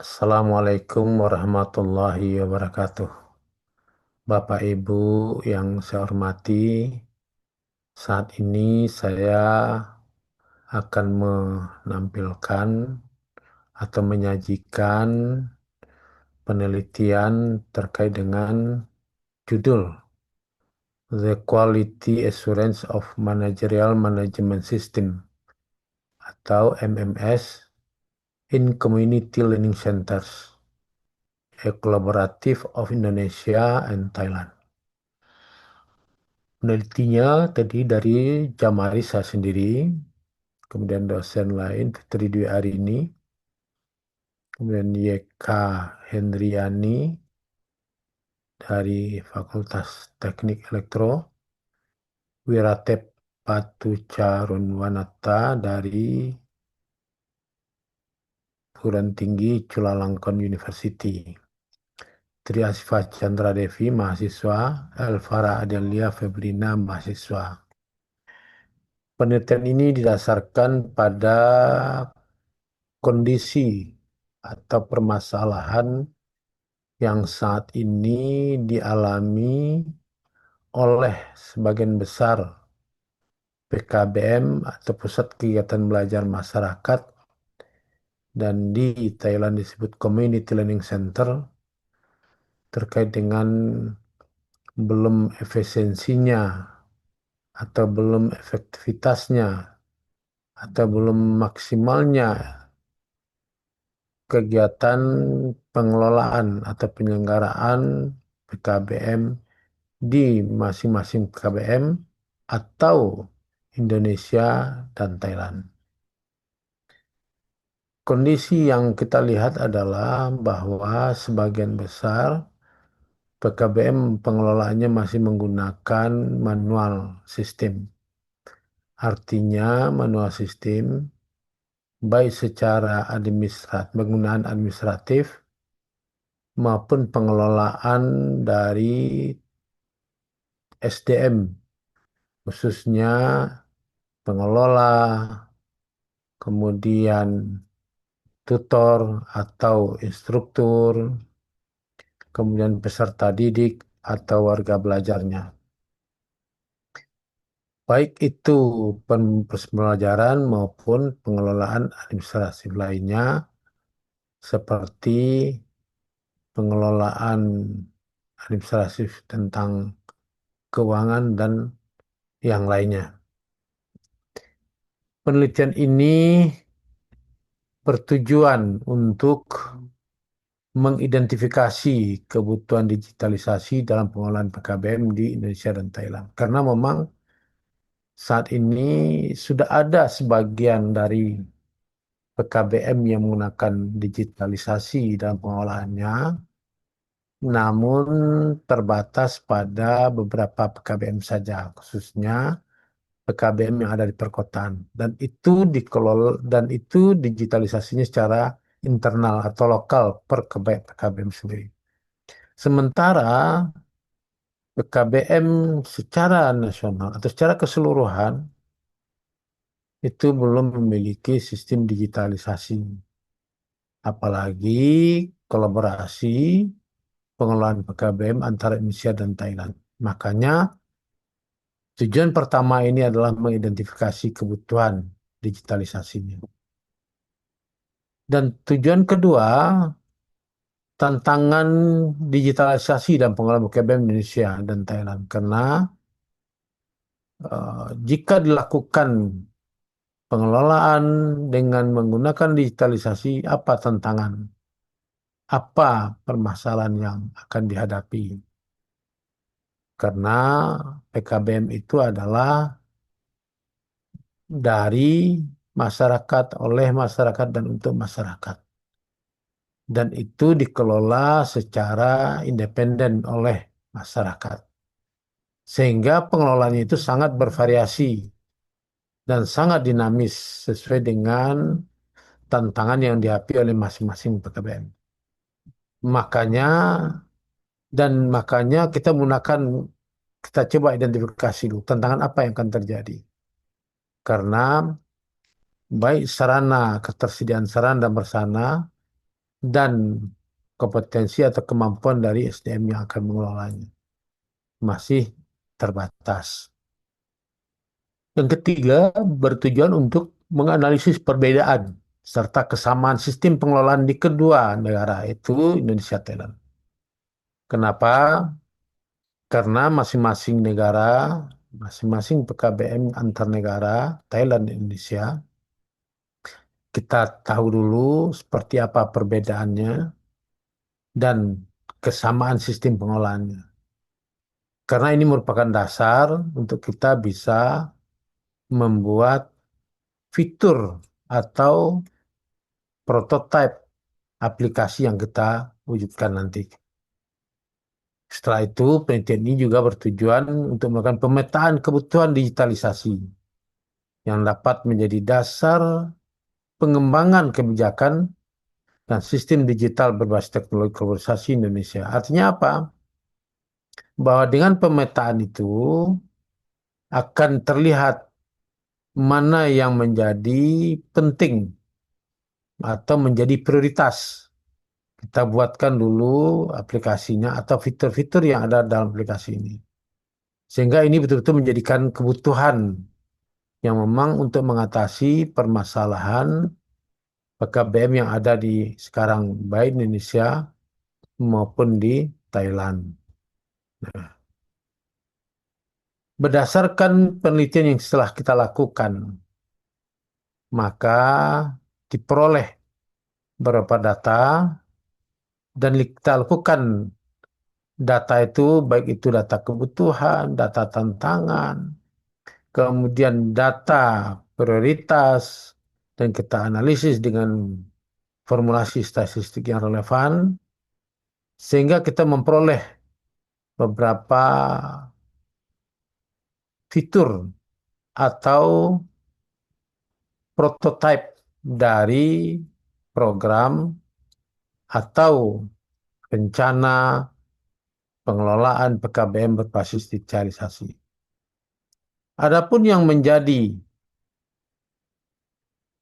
Assalamualaikum warahmatullahi wabarakatuh. Bapak Ibu yang saya hormati, saat ini saya akan menampilkan atau menyajikan penelitian terkait dengan judul The Quality Assurance of Managerial Management System atau MMS in Community Learning Centers, a Collaborative of Indonesia and Thailand. Penelitinya tadi dari Jamari saya sendiri, kemudian dosen lain Fitri Dwi Arini, kemudian YK Hendriani dari Fakultas Teknik Elektro, Wiratep Patucarunwanata dari Perguruan Tinggi Chulalongkorn University, Tri Asifah Chandra Devi, mahasiswa, Elvara Adelia Febrina, mahasiswa. Penelitian ini didasarkan pada kondisi atau permasalahan yang saat ini dialami oleh sebagian besar PKBM atau Pusat Kegiatan Belajar Masyarakat dan di Thailand disebut Community Learning Center terkait dengan belum efisiensinya atau belum efektivitasnya atau belum maksimalnya kegiatan pengelolaan atau penyelenggaraan PKBM di masing-masing PKBM atau Indonesia dan Thailand. Kondisi yang kita lihat adalah bahwa sebagian besar PKBM pengelolaannya masih menggunakan manual sistem. Artinya manual sistem baik secara penggunaan administratif maupun pengelolaan dari SDM, khususnya pengelola, kemudian tutor atau instruktur, kemudian peserta didik atau warga belajarnya. Baik itu pembelajaran maupun pengelolaan administratif lainnya, seperti pengelolaan administratif tentang keuangan dan yang lainnya. Penelitian ini bertujuan untuk mengidentifikasi kebutuhan digitalisasi dalam pengelolaan PKBM di Indonesia dan Thailand. Karena memang saat ini sudah ada sebagian dari PKBM yang menggunakan digitalisasi dalam pengelolaannya, namun terbatas pada beberapa PKBM saja, khususnya PKBM yang ada di perkotaan. Dan itu digitalisasinya secara internal atau lokal per PKBM sendiri. Sementara PKBM secara nasional atau secara keseluruhan itu belum memiliki sistem digitalisasi, apalagi kolaborasi pengelolaan PKBM antara Indonesia dan Thailand. Makanya tujuan pertama ini adalah mengidentifikasi kebutuhan digitalisasinya. Dan tujuan kedua, tantangan digitalisasi dan pengelolaan PKBM Indonesia dan Thailand. Karena jika dilakukan pengelolaan dengan menggunakan digitalisasi, apa tantangan? Apa permasalahan yang akan dihadapi? Karena PKBM itu adalah dari masyarakat, oleh masyarakat, dan untuk masyarakat. Dan itu dikelola secara independen oleh masyarakat. Sehingga pengelolaannya itu sangat bervariasi dan sangat dinamis sesuai dengan tantangan yang dihadapi oleh masing-masing PKBM. Makanya makanya kita coba identifikasi dulu tantangan apa yang akan terjadi. Karena baik sarana, ketersediaan sarana dan prasarana dan kompetensi atau kemampuan dari SDM yang akan mengelolanya masih terbatas. Yang ketiga, bertujuan untuk menganalisis perbedaan serta kesamaan sistem pengelolaan di kedua negara, itu Indonesia Thailand. Kenapa? Karena masing-masing negara, masing-masing PKBM antar negara, Thailand dan Indonesia, kita tahu dulu seperti apa perbedaannya dan kesamaan sistem pengelolaannya. Karena ini merupakan dasar untuk kita bisa membuat fitur atau prototipe aplikasi yang kita wujudkan nanti. Setelah itu, penelitian ini juga bertujuan untuk melakukan pemetaan kebutuhan digitalisasi yang dapat menjadi dasar pengembangan kebijakan dan sistem digital berbasis teknologi globalisasi Indonesia. Artinya apa? Bahwa dengan pemetaan itu akan terlihat mana yang menjadi penting atau menjadi prioritas. Kita buatkan dulu aplikasinya atau fitur-fitur yang ada dalam aplikasi ini. Sehingga ini betul-betul menjadikan kebutuhan yang memang untuk mengatasi permasalahan PKBM yang ada di sekarang baik di Indonesia maupun di Thailand. Berdasarkan penelitian yang setelah kita lakukan, maka diperoleh beberapa data dan kita lakukan data itu baik itu data kebutuhan, data tantangan, kemudian data prioritas, dan kita analisis dengan formulasi statistik yang relevan, sehingga kita memperoleh beberapa fitur atau prototipe dari program atau rencana pengelolaan PKBM berbasis digitalisasi. Adapun yang menjadi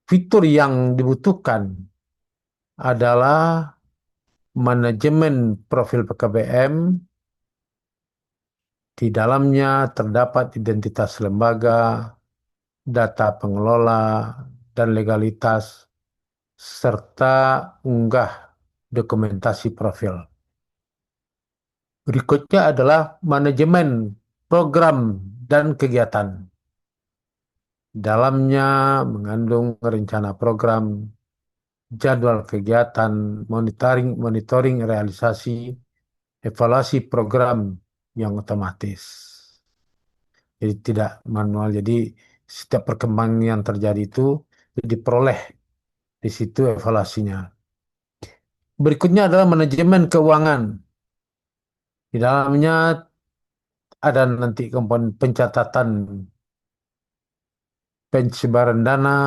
fitur yang dibutuhkan adalah manajemen profil PKBM. Di dalamnya terdapat identitas lembaga, data pengelola, dan legalitas, serta unggah dokumentasi profil. Berikutnya adalah manajemen program dan kegiatan. Dalamnya mengandung rencana program, jadwal kegiatan, monitoring realisasi, evaluasi program yang otomatis. Jadi tidak manual. Jadi setiap perkembangan yang terjadi itu diperoleh di situ evaluasinya. Berikutnya adalah manajemen keuangan. Di dalamnya ada nanti komponen pencatatan pensebaran dana,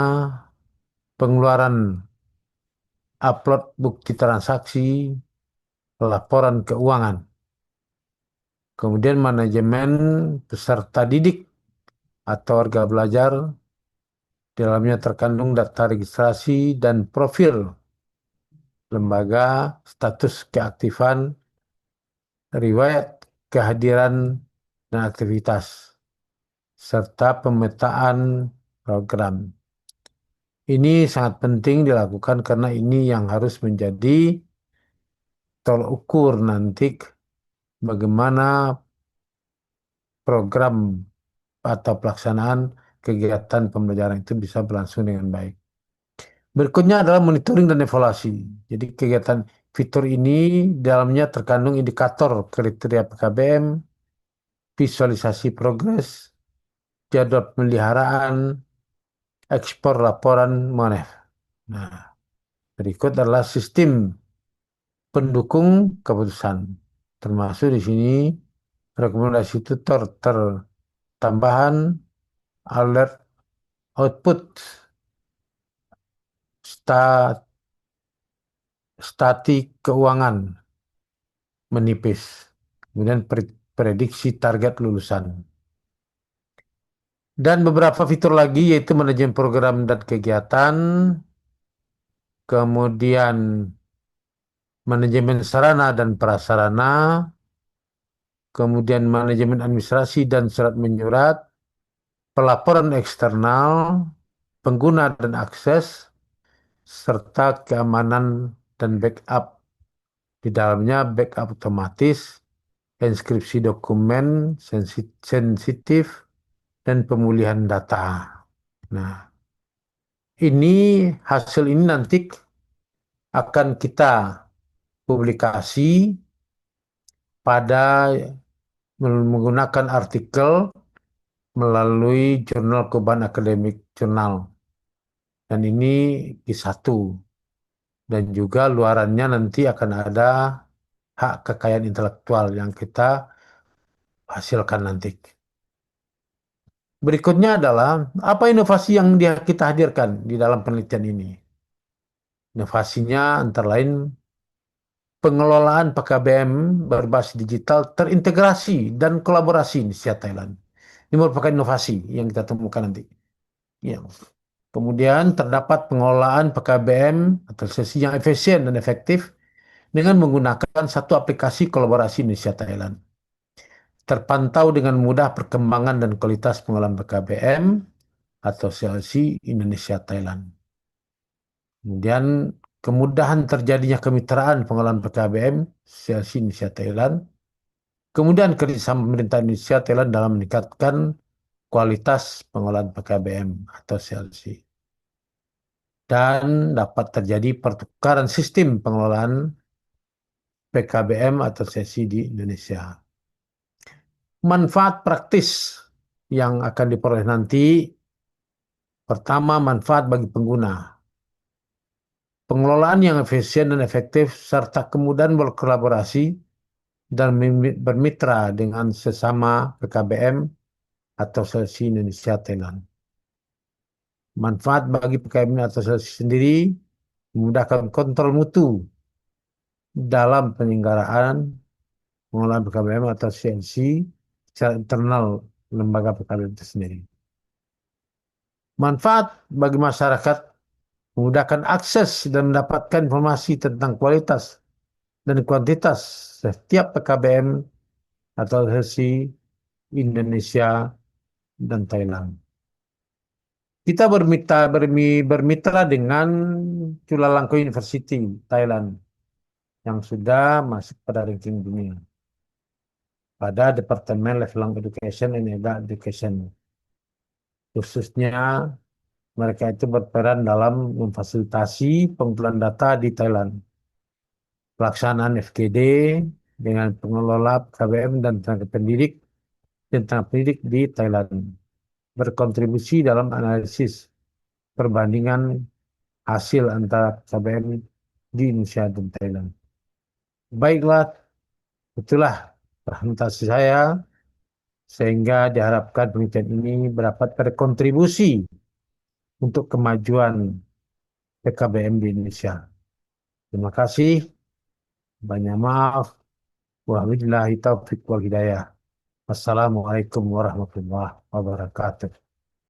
pengeluaran, upload bukti transaksi, laporan keuangan. Kemudian manajemen peserta didik atau warga belajar. Di dalamnya terkandung data registrasi dan profil lembaga, status keaktifan, riwayat kehadiran dan aktivitas, serta pemetaan program. Ini sangat penting dilakukan karena ini yang harus menjadi tolok ukur nanti bagaimana program atau pelaksanaan kegiatan pembelajaran itu bisa berlangsung dengan baik. Berikutnya adalah monitoring dan evaluasi. Jadi kegiatan fitur ini dalamnya terkandung indikator kriteria PKBM, visualisasi progres, jadwal pemeliharaan, ekspor laporan monef. Nah, berikut adalah sistem pendukung keputusan. Termasuk di sini rekomendasi tutor tambahan, alert output, sta- statik keuangan menipis. Kemudian prediksi target lulusan. Dan beberapa fitur lagi yaitu manajemen program dan kegiatan, kemudian manajemen sarana dan prasarana, kemudian manajemen administrasi dan surat menyurat, pelaporan eksternal, pengguna dan akses, serta keamanan dan backup. Di dalamnya backup otomatis, enkripsi dokumen sensitif, dan pemulihan data. Nah, ini hasil ini nanti akan kita publikasi pada menggunakan artikel melalui jurnal Kuban Academic Journal. Dan ini Q1. Dan juga luarannya nanti akan ada hak kekayaan intelektual yang kita hasilkan nanti. Berikutnya adalah apa inovasi yang kita hadirkan di dalam penelitian ini. Inovasinya antara lain pengelolaan PKBM berbasis digital terintegrasi dan kolaborasi di Thailand. Ini merupakan inovasi yang kita temukan nanti. Ya. Kemudian terdapat pengelolaan PKBM atau sesi yang efisien dan efektif dengan menggunakan satu aplikasi kolaborasi Indonesia Thailand. Terpantau dengan mudah perkembangan dan kualitas pengelolaan PKBM atau CLC Indonesia Thailand. Kemudian kemudahan terjadinya kemitraan pengelolaan PKBM CLC Indonesia Thailand. Kemudian kerjasama pemerintah Indonesia Thailand dalam meningkatkan kualitas pengelolaan PKBM atau CLC. Dan dapat terjadi pertukaran sistem pengelolaan PKBM atau CLC di Indonesia. Manfaat praktis yang akan diperoleh nanti, pertama manfaat bagi pengguna. Pengelolaan yang efisien dan efektif serta kemudahan berkolaborasi dan bermitra dengan sesama PKBM atau sesi Indonesia Thailand. Manfaat bagi PKBM atau sesi sendiri memudahkan kontrol mutu dalam penyelenggaraan pengelolaan PKBM atau CNC secara internal lembaga PKBM itu sendiri. Manfaat bagi masyarakat memudahkan akses dan mendapatkan informasi tentang kualitas dan kuantitas setiap PKBM atau sesi Indonesia dan Thailand. Kita bermitra dengan Chulalongkorn University Thailand yang sudah masuk pada ranking dunia pada Departemen Lifelong Education and Adult Education. Khususnya mereka itu berperan dalam memfasilitasi pengumpulan data di Thailand, pelaksanaan FGD dengan pengelola KBM dan tenaga pendidik di Thailand, berkontribusi dalam analisis perbandingan hasil antara KBM di Indonesia dan Thailand. Baiklah, itulah presentasi saya, sehingga diharapkan penelitian ini dapat berkontribusi untuk kemajuan PKBM di Indonesia. Terima kasih, banyak maaf. Wabillahi taufiq wal hidayah. Assalamualaikum warahmatullahi wabarakatuh.